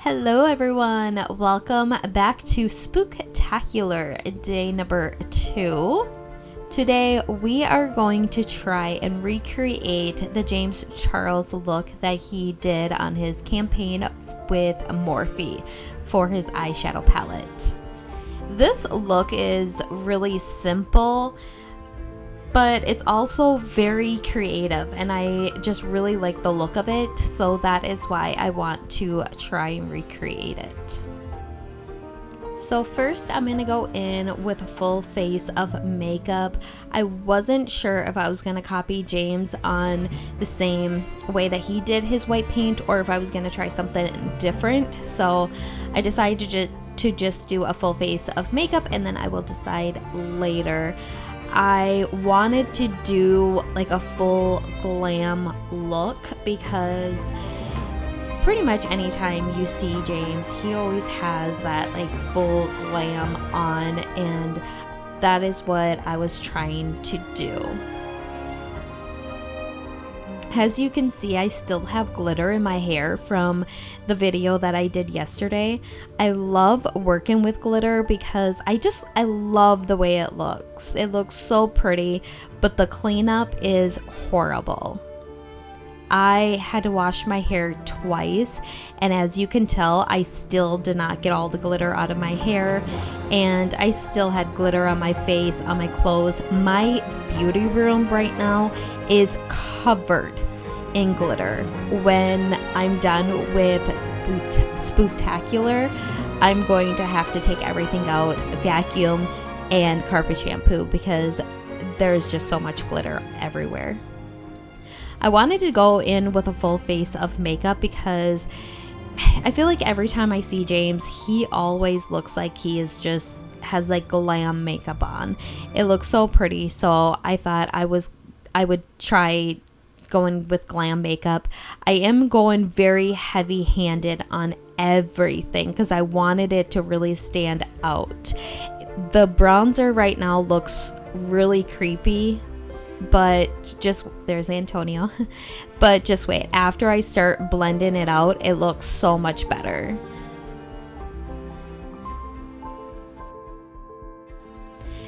Hello everyone, welcome back to Spooktacular, day number 2. Today we are going to try and recreate the James Charles look that he did on his campaign with Morphe for his eyeshadow palette. This look is really simple, but it's also very creative and I just really like the look of it, so that is why I want to try and recreate it. So first I'm going to go in with a full face of makeup. I wasn't sure if I was going to copy James on the same way that he did his white paint or if I was going to try something different, so I decided to just do a full face of makeup and then I will decide later. I wanted to do like a full glam look because pretty much anytime you see James, he always has that like full glam on, and that is what I was trying to do. As you can see, I still have glitter in my hair from the video that I did yesterday. I love working with glitter because I love the way it looks. It looks so pretty, but the cleanup is horrible. I had to wash my hair twice, and as you can tell, I still did not get all the glitter out of my hair, and I still had glitter on my face, on my clothes. My beauty room right now is covered in glitter. When I'm done with Spooktacular, I'm going to have to take everything out, vacuum, and carpet shampoo because there's just so much glitter everywhere. I wanted to go in with a full face of makeup because I feel like every time I see James, he always looks like he is just has like glam makeup on. It looks so pretty, so I thought I would try going with glam makeup. I am going very heavy-handed on everything because I wanted it to really stand out. The bronzer right now looks really creepy, but there's Antonio. But just wait, after I start blending it out, it looks so much better.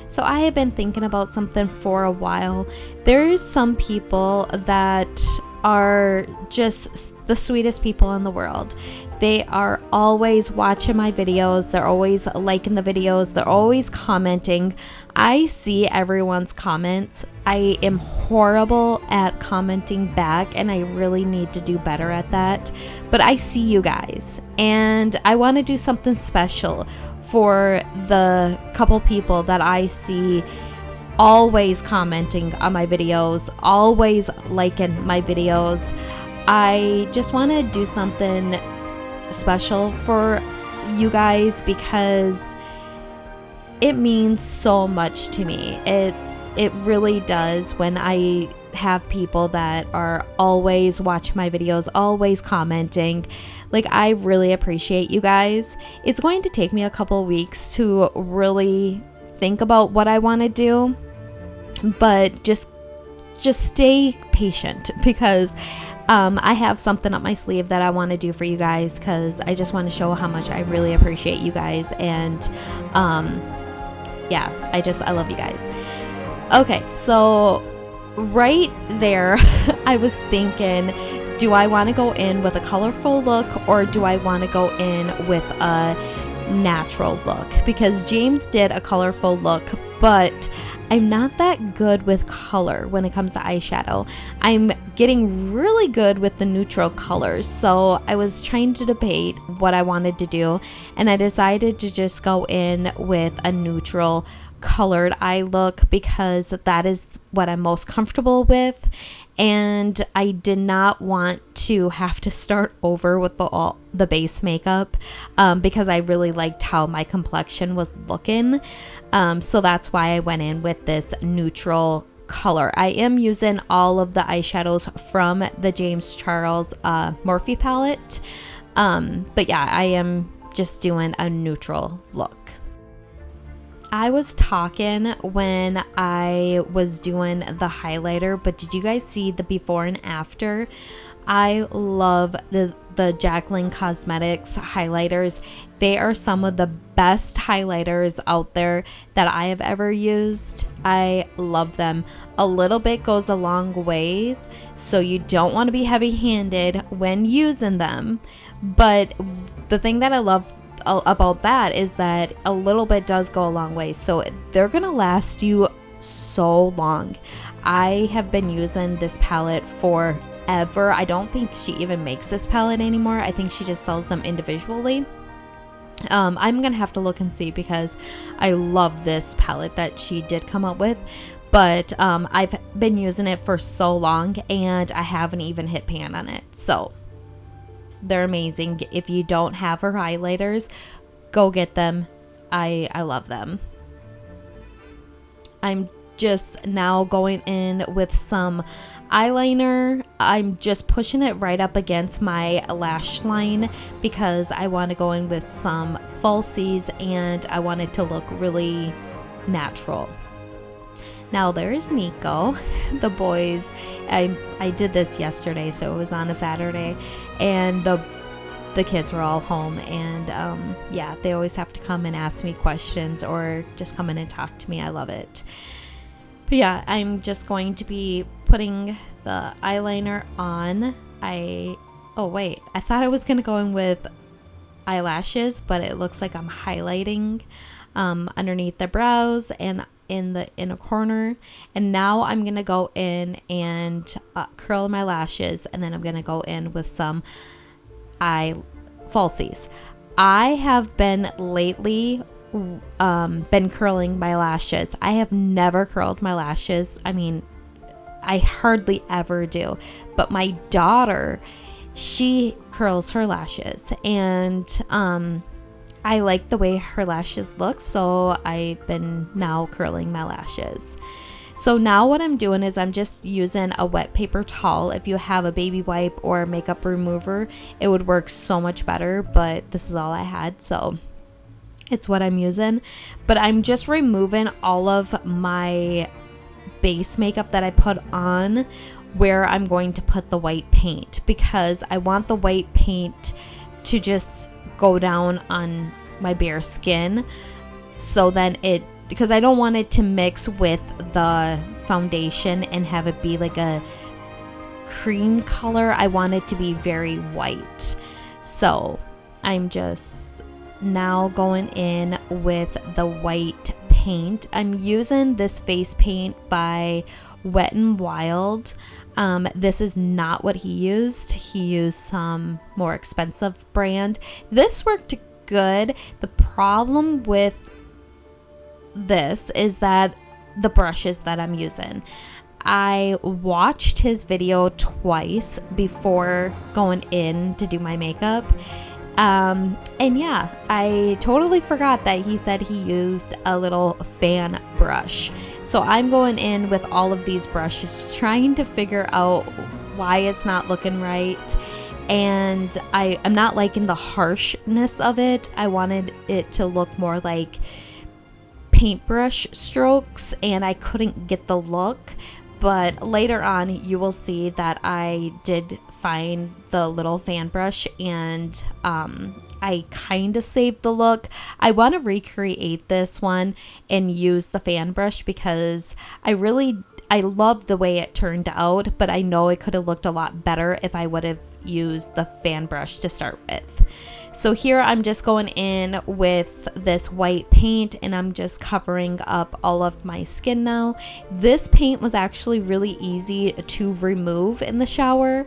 So I have been thinking about something for a while. There's some people that are just the sweetest people in the world. They are always watching my videos. They're always liking the videos. They're always commenting. I see everyone's comments. I am horrible at commenting back and I really need to do better at that. But I see you guys and I want to do something special for the couple people that I see always commenting on my videos, always liking my videos. I just want to do something special for you guys because it means so much to me. It really does when I have people that are always watching my videos, always commenting. Like, I really appreciate you guys. It's going to take me a couple weeks to really think about what I want to do, but just stay patient because I have something up my sleeve that I want to do for you guys because I just want to show how much I really appreciate you guys, and yeah, I love you guys. Okay, so right there I was thinking, do I want to go in with a colorful look or do I want to go in with a natural look? Because James did a colorful look, but I'm not that good with color when it comes to eyeshadow. I'm getting really good with the neutral colors, so I was trying to debate what I wanted to do, and I decided to just go in with a neutral colored eye look because that is what I'm most comfortable with, and I did not want to have to start over with the base makeup because I really liked how my complexion was looking, so that's why I went in with this neutral color. I am using all of the eyeshadows from the James Charles Morphe palette, but yeah, I am just doing a neutral look. I was talking when I was doing the highlighter, but did you guys see the before and after? I love the Jacqueline Cosmetics highlighters. They are some of the best highlighters out there that I have ever used. I love them. A little bit goes a long ways, so you don't want to be heavy-handed when using them. But the thing that I love about that is that a little bit does go a long way, so they're gonna last you so long. I have been using this palette forever. I don't think she even makes this palette anymore. I think she just sells them individually. I'm gonna have to look and see, because I love this palette that she did come up with. But I've been using it for so long, and I haven't even hit pan on it. So they're amazing. If you don't have her highlighters, go get them. I love them. I'm just now going in with some eyeliner. I'm just pushing it right up against my lash line because I want to go in with some falsies, and I want it to look really natural. Now there's Nico. The boys, I did this yesterday, so it was on a Saturday, and the kids were all home, and yeah, they always have to come and ask me questions or just come in and talk to me. I love it. But yeah, I'm just going to be putting the eyeliner on. Oh wait, I thought I was gonna go in with eyelashes, but it looks like I'm highlighting underneath the brows and in the inner corner. And now I'm gonna go in and curl my lashes, and then I'm gonna go in with some eye falsies. I have been lately been curling my lashes. I have never curled my lashes. I mean, I hardly ever do, but my daughter, she curls her lashes, and I like the way her lashes look, so I've been now curling my lashes. So now what I'm doing is I'm just using a wet paper towel. If you have a baby wipe or makeup remover, it would work so much better, but this is all I had, so it's what I'm using. But I'm just removing all of my base makeup that I put on where I'm going to put the white paint, because I want the white paint to just go down on my bare skin. So then because I don't want it to mix with the foundation and have it be like a cream color. I want it to be very white. So I'm just now going in with the white paint. I'm using this face paint by Wet n Wild. This is not what he used. He used some more expensive brand. This worked good. The problem with this is that the brushes that I'm using. I watched his video twice before going in to do my makeup. And yeah, I totally forgot that he said he used a little fan brush. So I'm going in with all of these brushes, trying to figure out why it's not looking right. And I'm not liking the harshness of it. I wanted it to look more like paintbrush strokes, and I couldn't get the look. But later on, you will see that I did find the little fan brush, and I kind of saved the look. I want to recreate this one and use the fan brush because I love the way it turned out, but I know it could have looked a lot better if I would have used the fan brush to start with. So here I'm just going in with this white paint, and I'm just covering up all of my skin now. This paint was actually really easy to remove in the shower.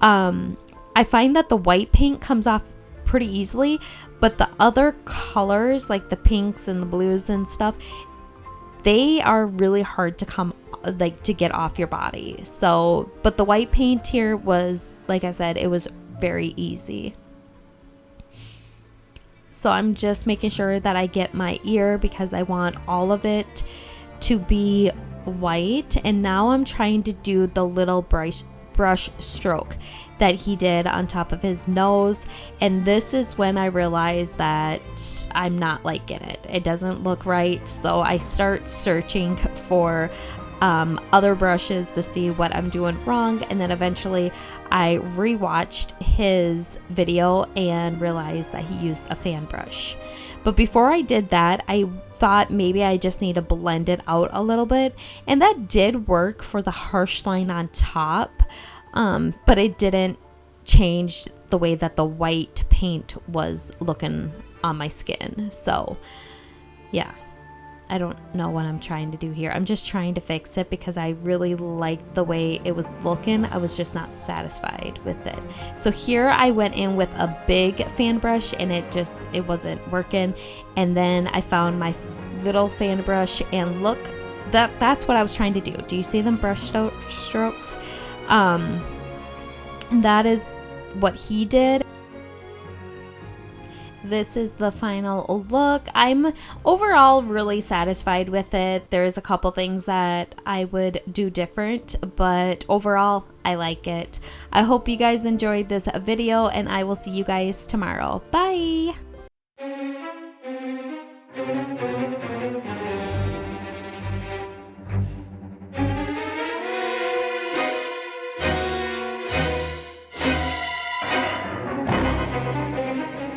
I find that the white paint comes off pretty easily, but the other colors like the pinks and the blues and stuff, they are really hard to get off your body. So, but the white paint here was, like I said, it was very easy. So I'm just making sure that I get my ear because I want all of it to be white. And now I'm trying to do the little brush stroke that he did on top of his nose. And this is when I realized that I'm not liking it. It doesn't look right. So I start searching for other brushes to see what I'm doing wrong, and then eventually I rewatched his video and realized that he used a fan brush. But before I did that, I thought maybe I just need to blend it out a little bit, and that did work for the harsh line on top, but it didn't change the way that the white paint was looking on my skin. So yeah, I don't know what I'm trying to do here. I'm just trying to fix it because I really liked the way it was looking. I was just not satisfied with it. So here I went in with a big fan brush and it wasn't working. And then I found my little fan brush, and look, that's what I was trying to do. Do you see them brush strokes? That is what he did. This is the final look. I'm overall really satisfied with it. There's a couple things that I would do different, but overall I like it. I hope you guys enjoyed this video, and I will see you guys tomorrow. Bye!